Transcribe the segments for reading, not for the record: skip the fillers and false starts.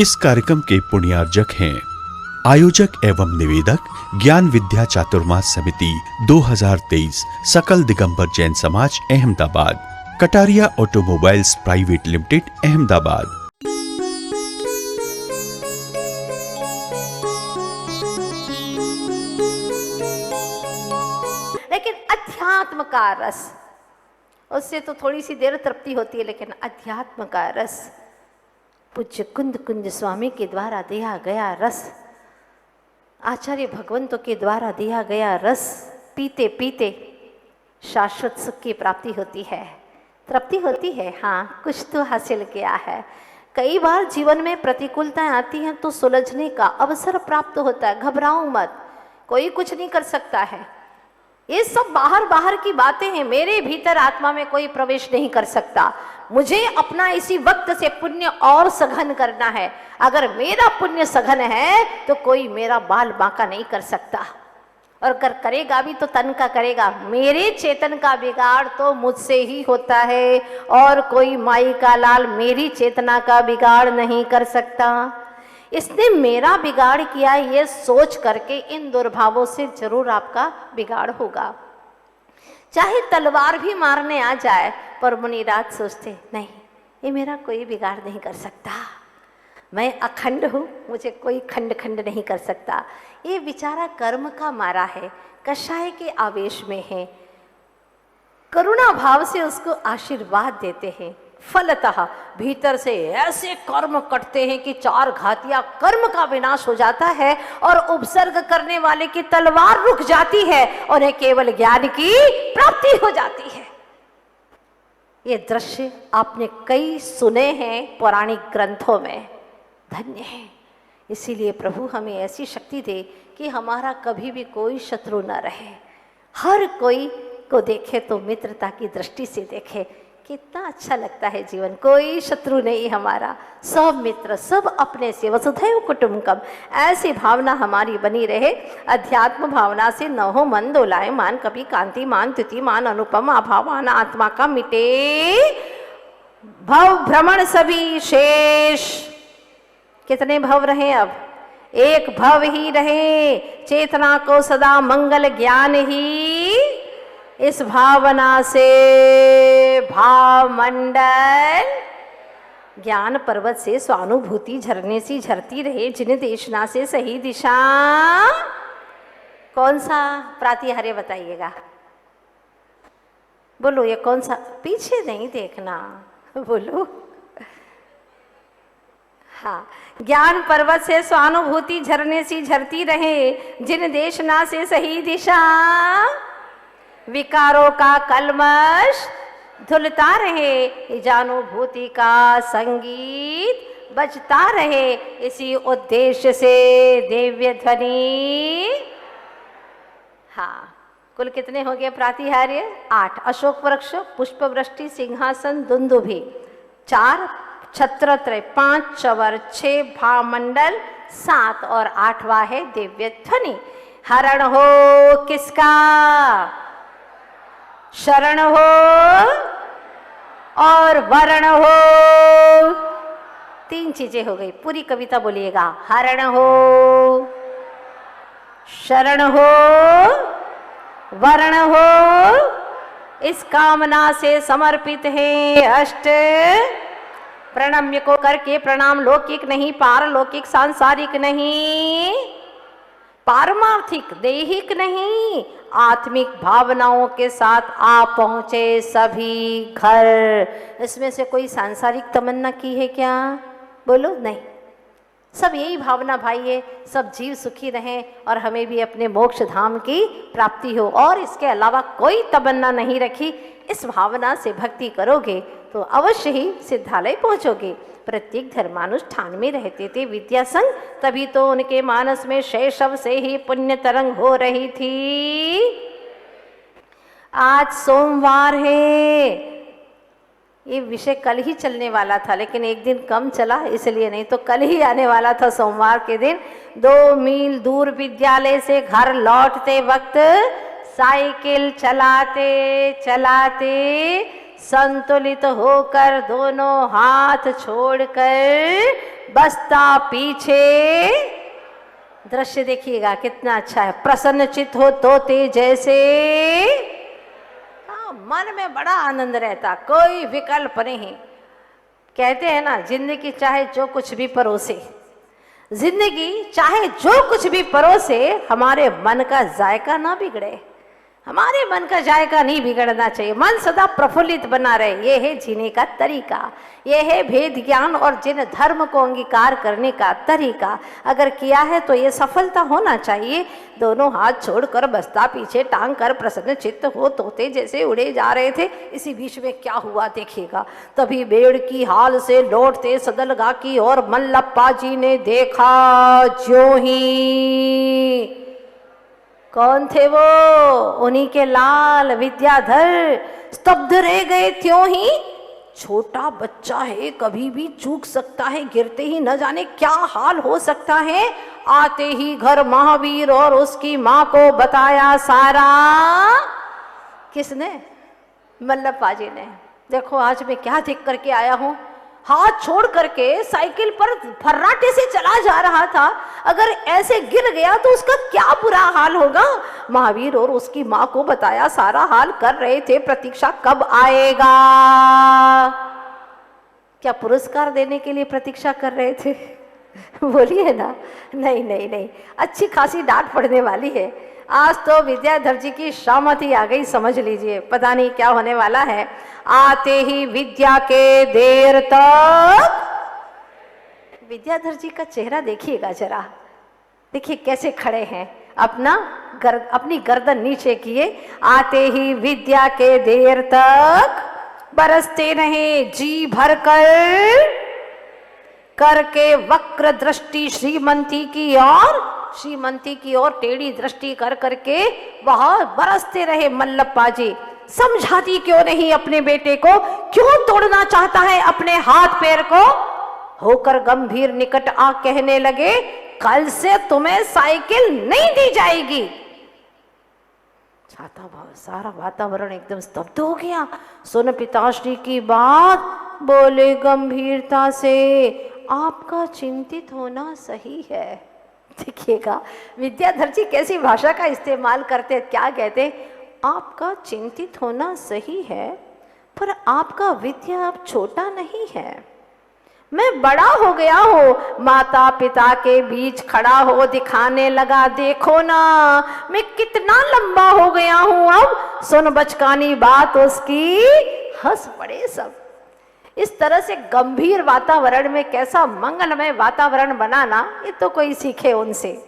इस कार्यक्रम के पुण्यार्जक हैं आयोजक एवं निवेदक ज्ञान विद्या चातुर्मास समिति 2023 सकल दिगंबर जैन समाज Ahmedabad, Kataria automobiles private limited Ahmedabad. लेकिन अध्यात्म का रस, उससे तो थोड़ी सी देर तृप्ति होती है, लेकिन अध्यात्म का रस पूज्य कुंद कुंज स्वामी के द्वारा दिया गया रस, आचार्य भगवंतों के द्वारा दिया गया रस पीते पीते शाश्वत सुख की प्राप्ति होती है, तृप्ति होती है। हाँ, कुछ तो हासिल किया है। कई बार जीवन में प्रतिकूलताएं आती हैं तो सुलझने का अवसर प्राप्त होता है। घबराओ मत, कोई कुछ नहीं कर सकता है। ये सब बाहर बाहर की बातें हैं, मेरे भीतर आत्मा में कोई प्रवेश नहीं कर सकता। मुझे अपना इसी वक्त से पुण्य और सघन करना है। अगर मेरा पुण्य सघन है तो कोई मेरा बाल बांका नहीं कर सकता, और अगर करेगा भी तो तन का करेगा। मेरे चेतन का बिगाड़ तो मुझसे ही होता है, और कोई माई का लाल मेरी चेतना का बिगाड़ नहीं कर सकता। इसने मेरा बिगाड़ किया, ये सोच करके इन दुर्भावों से जरूर आपका बिगाड़ होगा। चाहे तलवार भी मारने आ जाए, पर मुनिराज सोचते नहीं, ये मेरा कोई बिगाड़ नहीं कर सकता, मैं अखंड हूँ, मुझे कोई खंड खंड नहीं कर सकता। ये बेचारा कर्म का मारा है, कषाय के आवेश में है, करुणा भाव से उसको आशीर्वाद देते हैं। फलतः भीतर से ऐसे कर्म कटते हैं कि चार घातिया कर्म का विनाश हो जाता है, और उपसर्ग करने वाले की तलवार रुक जाती है, उन्हें केवल ज्ञान की प्राप्ति हो जाती है। ये दृश्य आपने कई सुने हैं पौराणिक ग्रंथों में। धन्य है। इसीलिए प्रभु हमें ऐसी शक्ति दे कि हमारा कभी भी कोई शत्रु न रहे, हर कोई को देखे तो मित्रता की दृष्टि से देखे। कितना अच्छा लगता है जीवन, कोई शत्रु नहीं हमारा, सब मित्र, सब अपने से, वसुधैव कुटुंबकम। ऐसी भावना हमारी बनी रहे। अध्यात्म भावना से न हो मन दोलायमान, कभी कांतिमान द्युतिमान अनुपम अभावान आत्मा का मिटे भव भ्रमण सभी शेष। कितने भव रहे? अब एक भव ही रहे। चेतना को सदा मंगल ज्ञान ही, इस भावना से भाव मंडल ज्ञान पर्वत से स्वानुभूति झरने सी झरती रहे, जिन देशना से सही दिशा। कौन सा प्रातिहार्य बताइएगा? बोलो, ये कौन सा? पीछे नहीं देखना, बोलो। हाँ, ज्ञान पर्वत से स्वानुभूति झरने सी झरती रहे, जिन देशना से सही दिशा। विकारों का कलमश धुलता रहे, जानुभूति का संगीत बजता रहे, इसी उद्देश्य से दिव्य ध्वनि। हाँ, कुल कितने हो गए प्रातिहार्य? 8। अशोक वृक्ष, पुष्प वृष्टि, सिंहासन, दुंदुभि 4, छत्रत्रय 5, चवर 6, भामंडल 7, और 8वां है दिव्य ध्वनि। हरण हो किसका? शरण हो और वरण हो। 3 चीजें हो गई। पूरी कविता बोलिएगा। हरण हो, शरण हो, वरण हो, इस कामना से समर्पित है अष्ट। प्रणम्य को करके प्रणाम, लौकिक नहीं, पारलौकिक सांसारिक नहीं, पारमार्थिक दैहिक नहीं, आत्मिक भावनाओं के साथ आ पहुंचे सभी घर। इसमें से कोई सांसारिक तमन्ना की है क्या? बोलो, नहीं। सब यही भावना भाई है, सब जीव सुखी रहें और हमें भी अपने मोक्ष धाम की प्राप्ति हो, और इसके अलावा कोई तमन्ना नहीं रखी। इस भावना से भक्ति करोगे तो अवश्य ही सिद्धालय पहुंचोगे। प्रत्येक धर्मानुष्ठान में रहते थे विद्या संग, तभी तो उनके मानस में शैशव से ही पुण्य तरंग हो रही थी। आज सोमवार है, ये विषय कल ही चलने वाला था, लेकिन एक दिन कम चला, इसलिए नहीं तो कल ही आने वाला था सोमवार के दिन। 2 मील दूर विद्यालय से घर लौटते वक्त साइकिल चलाते चलाते संतुलित होकर दोनों हाथ छोड़कर बसता पीछे। दृश्य देखिएगा कितना अच्छा है। प्रसन्न चित हो तोते जैसे। हाँ, मन में बड़ा आनंद रहता, कोई विकल्प नहीं। कहते हैं ना, जिंदगी चाहे जो कुछ भी परोसे, जिंदगी चाहे जो कुछ भी परोसे, हमारे मन का जायका ना बिगड़े। हमारे मन का जायका नहीं बिगड़ना चाहिए, मन सदा प्रफुल्लित बना रहे। ये है जीने का तरीका, ये है भेद ज्ञान और जिन धर्म को अंगीकार करने का तरीका। अगर किया है तो ये सफलता होना चाहिए। दोनों हाथ छोड़कर बसता पीछे टांग कर प्रसन्न चित्त हो तोते जैसे उड़े जा रहे थे। इसी बीच में क्या हुआ देखिएगा। तभी बेड़ की हाल से लौटते सदलगा की और मल्लप्पा जी ने देखा ज्यों ही। कौन थे वो? उन्हीं के लाल विद्याधर। स्तब्ध रह गए त्यों ही। छोटा बच्चा है, कभी भी चूक सकता है, गिरते ही न जाने क्या हाल हो सकता है। आते ही घर महावीर और उसकी माँ को बताया सारा। किसने? मल्लप्पा जी ने। देखो आज मैं क्या देख करके आया हूँ। हाथ छोड़ करके साइकिल पर फर्राटे से चला जा रहा था, अगर ऐसे गिर गया तो उसका क्या बुरा हाल होगा। महावीर और उसकी माँ को बताया सारा हाल कर रहे थे। प्रतीक्षा कब आएगा? क्या पुरस्कार देने के लिए प्रतीक्षा कर रहे थे? बोलिए ना। नहीं नहीं नहीं, अच्छी खासी डांट पड़ने वाली है। आज तो विद्याधर जी की शामती आ गई, समझ लीजिए। पता नहीं क्या होने वाला है। आते ही विद्या के देर तक। विद्याधर जी का चेहरा देखिएगा जरा, देखिए कैसे खड़े हैं, अपनी गर्दन नीचे किए। आते ही विद्या के देर तक बरसते रहे जी भर कर, करके वक्र दृष्टि श्रीमंती की ओर टेढ़ी दृष्टि कर करके वह बरसते रहे मल्लप्पा जी। समझाती क्यों नहीं अपने बेटे को? क्यों तोड़ना चाहता है अपने हाथ पैर को? होकर गंभीर निकट आ कहने लगे, कल से तुम्हें साइकिल नहीं दी जाएगी। छाता भाव सारा वातावरण एकदम स्तब्ध हो गया। सुन पिताश्री की बात, बोले गंभीरता से, आपका चिंतित होना सही है। देखिएगा विद्याधर जी कैसी भाषा का इस्तेमाल करते, क्या कहते? आपका चिंतित होना सही है, पर आपका विद्या अब छोटा नहीं है। मैं बड़ा हो गया हूँ, माता पिता के बीच खड़ा हो दिखाने लगा, देखो ना मैं कितना लंबा हो गया हूँ अब। सुन बचकानी बात उसकी, हंस पड़े सब। इस तरह से गंभीर वातावरण में कैसा मंगलमय वातावरण बनाना, ये तो कोई सीखे उनसे।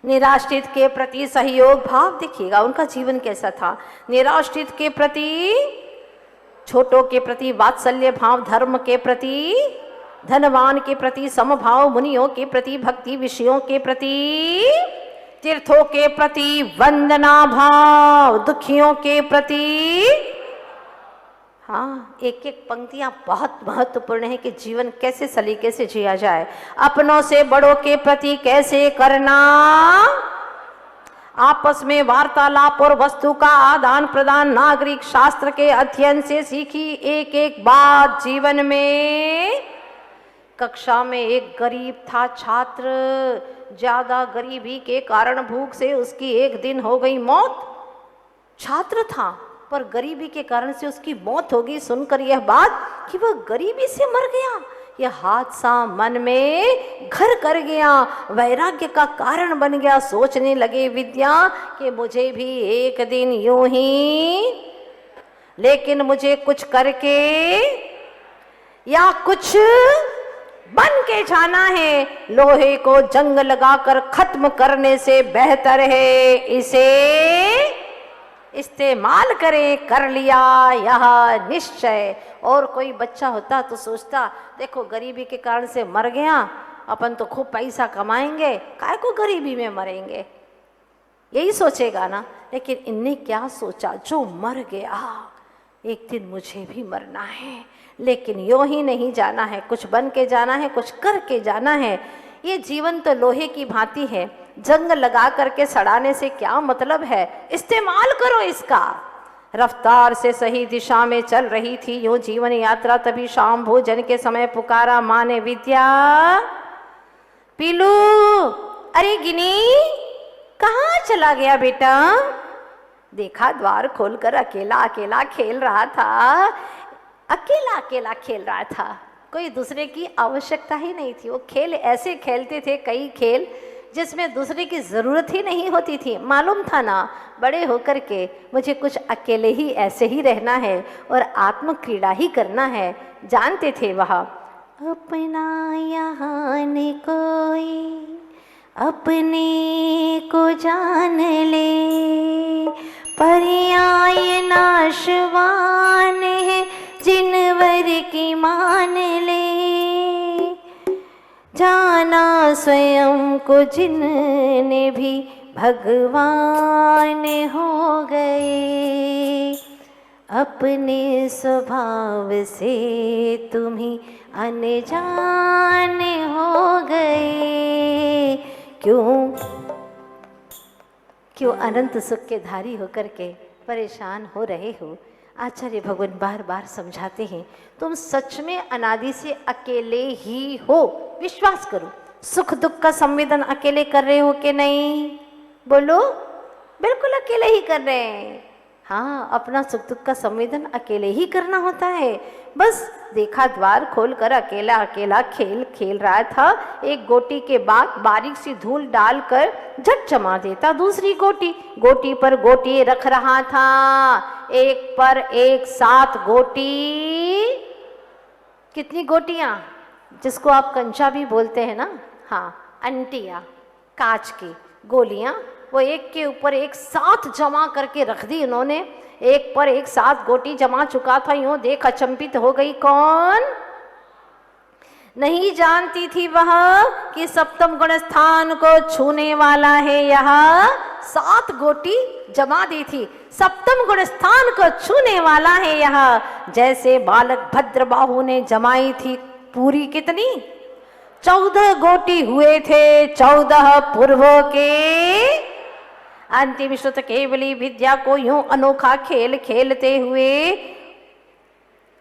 निराश्रित के प्रति सहयोग भाव देखिएगा, उनका जीवन कैसा था। निराश्रित के प्रति, छोटों के प्रति वात्सल्य भाव, धर्म के प्रति, धनवान के प्रति समभाव, मुनियों के प्रति भक्ति, विषयों के प्रति, तीर्थों के प्रति वंदना भाव, दुखियों के प्रति। हाँ, एक एक पंक्तियां बहुत महत्वपूर्ण है कि जीवन कैसे सलीके से जिया जाए। अपनों से बड़ों के प्रति कैसे करना, आपस में वार्तालाप और वस्तु का आदान प्रदान, नागरिक शास्त्र के अध्ययन से सीखी एक एक बात जीवन में। कक्षा में एक गरीब था छात्र, ज्यादा गरीबी के कारण भूख से उसकी एक दिन हो गई मौत। छात्र था पर गरीबी के कारण से उसकी मौत हो गई। सुनकर यह बात कि वह गरीबी से मर गया, यह हादसा मन में घर कर गया, वैराग्य का कारण बन गया। सोचने लगे विद्या कि मुझे भी एक दिन यूं ही, लेकिन मुझे कुछ करके या कुछ बन के जाना है। लोहे को जंग लगाकर खत्म करने से बेहतर है इसे इस्तेमाल करें, कर लिया यह निश्चय। और कोई बच्चा होता तो सोचता, देखो गरीबी के कारण से मर गया, अपन तो खूब पैसा कमाएंगे, काय को गरीबी में मरेंगे, यही सोचेगा ना। लेकिन इनने क्या सोचा, जो मर गया एक दिन मुझे भी मरना है, लेकिन यूं ही नहीं जाना है, कुछ बन के जाना है, कुछ करके जाना है। ये जीवन तो लोहे की भांति है, जंग लगा करके सड़ाने से क्या मतलब है, इस्तेमाल करो इसका। रफ्तार से सही दिशा में चल रही थी यूं जीवन यात्रा। तभी शाम भोजन के समय पुकारा माँ ने, विद्या, पीलू, अरे गिनी, कहाँ चला गया बेटा? देखा द्वार खोलकर अकेला अकेला खेल रहा था, अकेला अकेला खेल रहा था, कोई दूसरे की आवश्यकता ही नहीं थी। वो खेल ऐसे खेलते थे, कई खेल जिसमें दूसरे की ज़रूरत ही नहीं होती थी। मालूम था ना बड़े होकर के मुझे कुछ अकेले ही ऐसे ही रहना है और आत्म क्रीड़ा ही करना है। जानते थे वह, अपना यहाँ न कोई अपने को जान ले, पर्याय नाशवान है जिनवर की मान ले, जाना स्वयं को जिनने भी भगवान हो गए, अपने स्वभाव से तुम्ही अनजान हो गए। क्यों अनंत सुख के धारी होकर के परेशान हो रहे हो? आचार्य भगवान बार बार समझाते हैं, तुम सच में अनादि से अकेले ही हो। विश्वास करो, सुख दुख का संवेदन अकेले कर रहे हो कि नहीं? बोलो, बिल्कुल अकेले ही कर रहे हैं। हाँ, अपना सुख दुख का संवेदन अकेले ही करना होता है। बस देखा द्वार खोलकर अकेला अकेला खेल खेल रहा था। एक गोटी के बाद बारीक सी धूल डालकर झट जमा देता दूसरी गोटी, गोटी पर गोटी रख रहा था, एक पर एक 7 गोटी। कितनी गोटियां? जिसको आप कंचा भी बोलते हैं ना, हाँ, अंटिया, कांच की गोलियां, वो एक के ऊपर एक 7 जमा करके रख दी इन्होंने। एक पर एक 7 गोटी जमा चुका था। यूं देख अचंभित हो गई। कौन? नहीं जानती थी वह कि सप्तम गुण स्थान को छूने वाला है। यह 7 गोटी जमा दी थी, सप्तम गुण स्थान को छूने वाला है यह। जैसे बालक भद्रबाहु ने जमाई थी पूरी कितनी? 14 गोटी हुए थे 14 पूर्वों के। अंतिम श्रुत केवली विद्या को यूं अनोखा खेल खेलते हुए,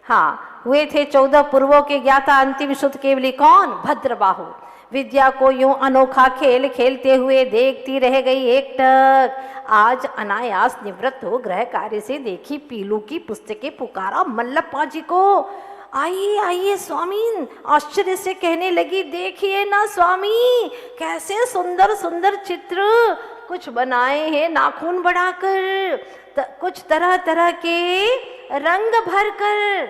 हाँ, हुए थे 14 पूर्वों के ज्ञाता अंतिम श्रुत केवली। कौन? भद्रबाहु। विद्या को यूं अनोखा खेल खेलते हुए देखती रह गई एकटक। आज अनायास निवृत्त हो गृह कार्य से देखी पीलू की पुस्तकें, पुकारा मल्लप्पा जी को, आइए आइए स्वामी। आश्चर्य से कहने लगी, देखिए ना स्वामी, कैसे सुंदर सुंदर चित्र कुछ बनाए हैं नाखून बढ़ाकर, कुछ तरह तरह के रंग भरकर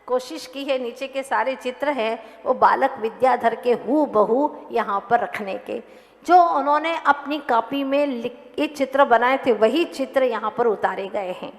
कोशिश की है। नीचे के सारे चित्र हैं वो बालक विद्याधर के हूबहू यहाँ पर रखने के। जो उन्होंने अपनी कॉपी में ये चित्र बनाए थे वही चित्र यहाँ पर उतारे गए हैं।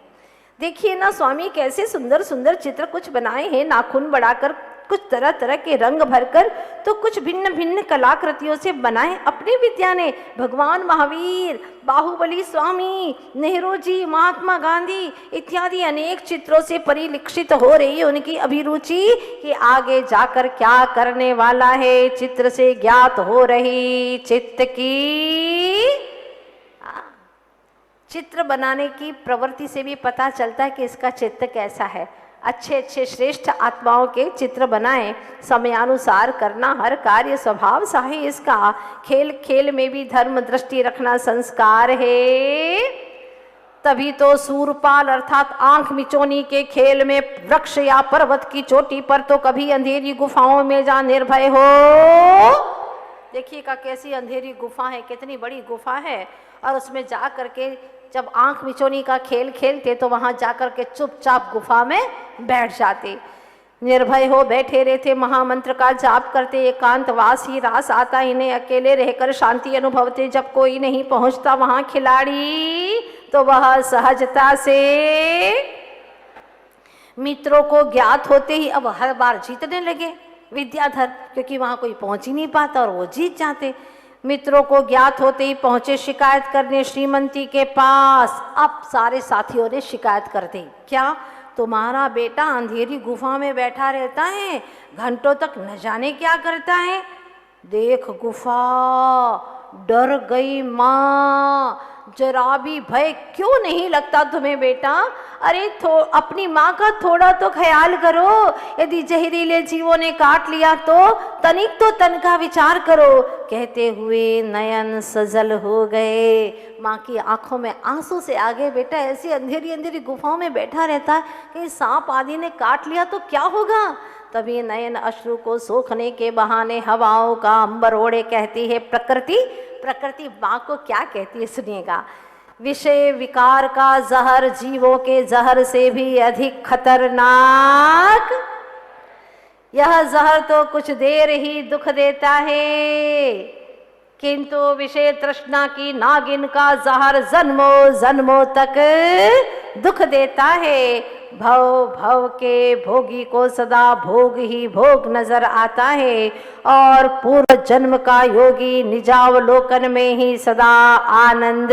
देखिए ना स्वामी, कैसे सुंदर सुंदर चित्र कुछ बनाए हैं नाखून बढ़ाकर, कुछ तरह तरह के रंग भरकर, तो कुछ भिन्न भिन्न कलाकृतियों से बनाए अपनी विद्या ने। भगवान महावीर, बाहुबली स्वामी, नेहरू जी, महात्मा गांधी इत्यादि अनेक चित्रों से परिलक्षित हो रही है उनकी अभिरुचि कि आगे जाकर क्या करने वाला है। चित्र से ज्ञात हो रही चित्त की, चित्र बनाने की प्रवृत्ति से भी पता चलता है कि इसका चित्त कैसा है। अच्छे अच्छे श्रेष्ठ आत्माओं के चित्र बनाएं, समयानुसार करना हर कार्य स्वभाव सा है इसका। खेल खेल में भी धर्म दृष्टि रखना संस्कार है। तभी तो सूरपाल अर्थात आंख मिचोनी के खेल में वृक्ष या पर्वत की चोटी पर तो कभी अंधेरी गुफाओं में जा निर्भय हो। देखिएगा कैसी अंधेरी गुफा है, कितनी बड़ी गुफा है, और उसमें जा करके जब आंख मिचोनी का खेल खेलते तो वहां जाकर के चुपचाप गुफा में बैठ जाते, निर्भय हो बैठे रहते, महामंत्र का जाप करते। एकांतवास ही रास आता, इन्हें अकेले रहकर शांति अनुभवते। जब कोई नहीं पहुंचता वहां खिलाड़ी तो वह सहजता से मित्रों को ज्ञात होते ही अब हर बार जीतने लगे विद्याधर, क्योंकि वहां कोई पहुंच ही नहीं पाता और वो जीत जाते। मित्रों को ज्ञात होते ही पहुंचे शिकायत करने श्रीमंती के पास। अब सारे साथियों ने शिकायत कर दी, क्या तुम्हारा बेटा अंधेरी गुफा में बैठा रहता है, घंटों तक न जाने क्या करता है। देख गुफा, डर गई माँ, जरा भी भय क्यों नहीं लगता तुम्हें बेटा? अरे अपनी माँ का थोड़ा तो ख्याल करो। यदि जहरीले जीवों ने काट लिया तो तन का विचार करो। कहते हुए नयन सजल हो गए। माँ की आंखों में आंसू से आ गए। बेटा ऐसी अंधेरी अंधेरी गुफाओं में बैठा रहता है, कहीं सांप आदि ने काट लिया तो क्या होगा? तभी नयन अश्रु को सोखने के बहाने हवाओं का अंबर ओढ़े कहती है प्रकृति माँ को क्या कहती है सुनिएगा। विषय विकार का जहर जीवों के जहर से भी अधिक खतरनाक, यह जहर तो कुछ देर ही दुख देता है, किंतु विषय तृष्णा की नागिन का जहर जन्मों जन्मों तक दुख देता है। भव के भोगी को सदा भोग ही भोग नजर आता है और पूर्व जन्म का योगी निजावलोकन में ही सदा आनंद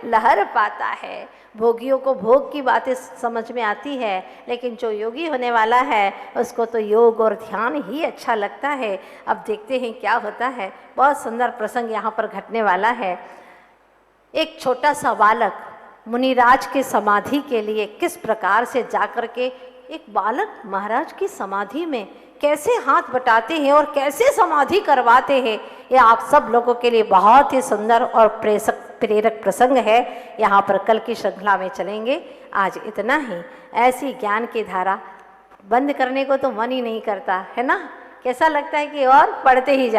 लहर पाता है। भोगियों को भोग की बातें समझ में आती है, लेकिन जो योगी होने वाला है उसको तो योग और ध्यान ही अच्छा लगता है। अब देखते हैं क्या होता है। बहुत सुंदर प्रसंग यहाँ पर घटने वाला है। एक छोटा सा बालक मुनिराज के समाधि के लिए किस प्रकार से जाकर के एक बालक महाराज की समाधि में कैसे हाथ बटाते हैं और कैसे समाधि करवाते हैं, यह आप सब लोगों के लिए बहुत ही सुंदर और प्रेरक प्रसंग है। यहाँ पर कल की श्रृंखला में चलेंगे। आज इतना ही। ऐसी ज्ञान की धारा बंद करने को तो मन ही नहीं करता है ना। कैसा लगता है कि और पढ़ते ही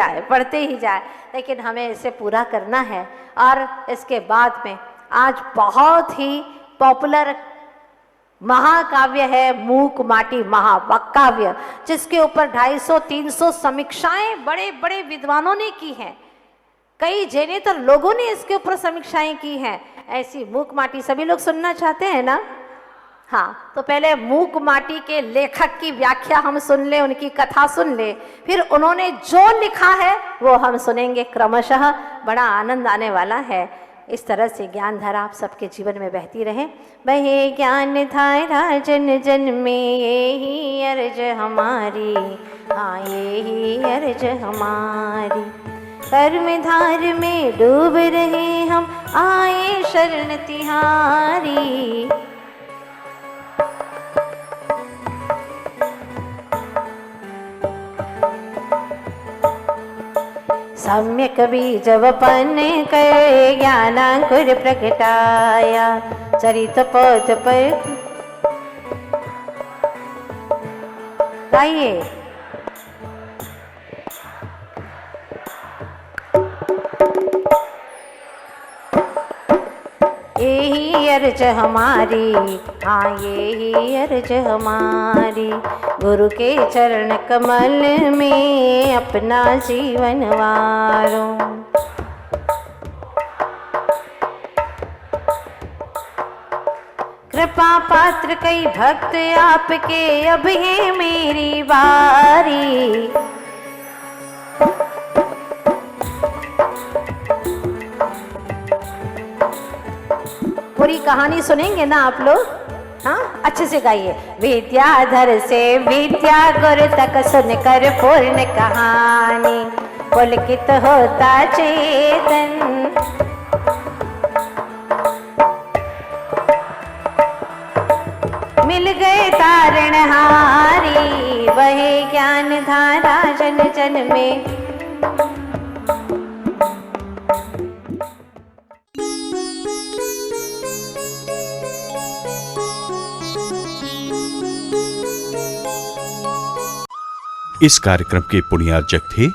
जाए, लेकिन हमें इसे पूरा करना है। और इसके बाद में आज बहुत ही पॉपुलर महाकाव्य है मूक माटी महाकाव्य, जिसके ऊपर 250-300 समीक्षाएं बड़े बड़े विद्वानों ने की हैं। कई जैनेतर लोगों ने इसके ऊपर समीक्षाएं की हैं। ऐसी मूक माटी सभी लोग सुनना चाहते हैं ना? हाँ, तो पहले मूक माटी के लेखक की व्याख्या हम सुन ले, उनकी कथा सुन ले, फिर उन्होंने जो लिखा है वो हम सुनेंगे क्रमशः। बड़ा आनंद आने वाला है। इस तरह से ज्ञान धारा आप सबके जीवन में बहती रहे। बहे ज्ञान धारा जन जन में, यही अर्ज हमारी, हाँ यही अर्ज हमारी। कर्म धार में डूब रहे हम, आए शरण तिहारी। सम्यक बीज वपन कर ज्ञानांकुर प्रकटाया, चरित पथ पर गाइए। यही अर्ज हमारी, हाँ यही अर्ज हमारी। गुरु के चरण कमल में अपना जीवन वारो। कृपा पात्र कई भक्त आपके, अब है मेरी बारी। पूरी कहानी सुनेंगे ना आप लोग? हाँ, अच्छे से गाइए। विद्याधर से विद्या गुरु तक सुनकर पूर्ण कहानी, पुलकित होता चेतन। मिल गए तारणहारी, वही ज्ञान धारा जन जन में। इस कार्यक्रम के पुण्यार्जक थे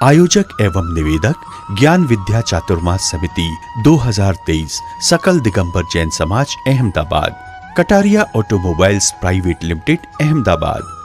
आयोजक एवं निवेदक ज्ञान विद्या चातुर्मास समिति 2023 सकल दिगंबर जैन समाज Ahmedabad, Kataria automobiles private limited Ahmedabad.